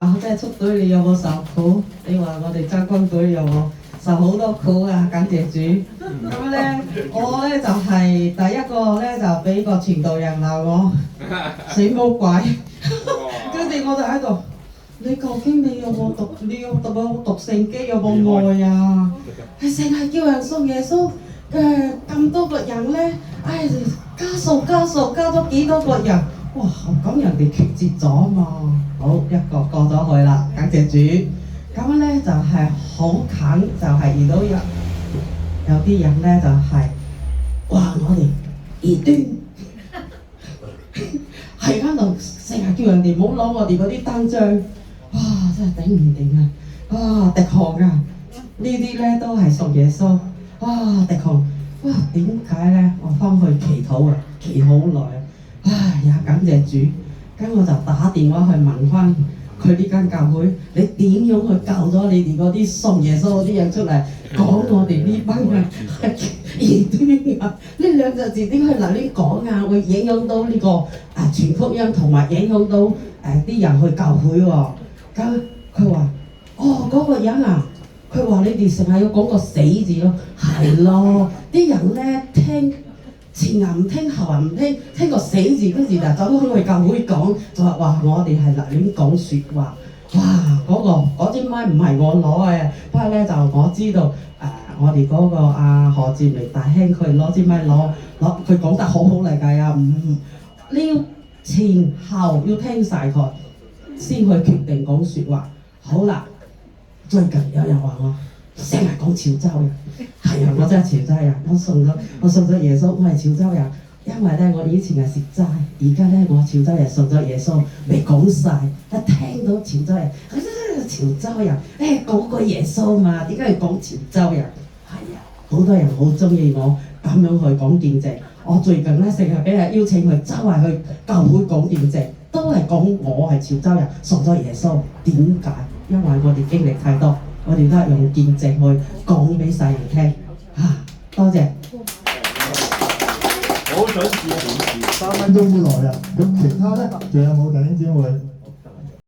即係出隊，你有冇受苦？你話我哋周軍隊有冇受好多苦啊？感謝主。咁咧，我咧就係、第一個咧就俾個傳道人鬧我死魔鬼，跟住我就喺度，你究竟你有冇讀？你有讀聖經有冇愛啊？係成日叫人信耶穌嘅咁多個人咧，加數加咗幾多個人？哇！咁人哋決絕咗嘛？好，一個過咗去啦，感謝主。咁咧就係、好近，就係、遇到有啲人咧就係、哇！我哋異端係喺度成日叫人哋唔好攞我哋嗰啲單張，哇！真係頂唔掂啊！啊，敵行啊！呢啲咧都係屬耶穌，啊，敵行，哇！點解咧？我翻去祈禱啊，祈好耐啊！唉呀，感謝主，咁我就打電話去問翻佢呢間教會，你點樣去救咗你哋嗰啲信耶穌嗰啲人出嚟，講我哋呢班人係異端啊？呢兩隻字點去嗱呢講啊？會影響到呢、個傳福音，同埋影響到啲人去教會喎、咁佢話：嗰個人啊，佢話你哋成日要講個死字咯，係咯，啲人咧聽。前人唔聽，後人唔聽，聽個死字，跟住就走咗去教會講，就話哇我哋係亂講説話，哇嗰支咪唔係我攞嘅，不過咧就我知道我哋嗰個何志明大兄佢攞支咪攞，佢講得好好嚟㗎啊！你要前後要聽晒佢，先去決定講説話。好啦，最近有人話我。成日講潮州人，係啊！我真係潮州人，我信咗耶穌，我係潮州人。因為咧，我以前係食齋，而家咧我潮州人信咗耶穌，未講晒。一聽到潮州人，潮州人，講過耶穌嘛？點解要講潮州人？係啊，好多人好中意我咁樣去講見證。我最近咧成日俾人邀請去周圍去教會講見證，都係講我係潮州人，信咗耶穌。點解？因為我哋經歷太多。我哋都係用見證去講俾世人聽，多謝。好想試3分鐘之內啊！咁其他咧，仲有冇弟兄姊妹？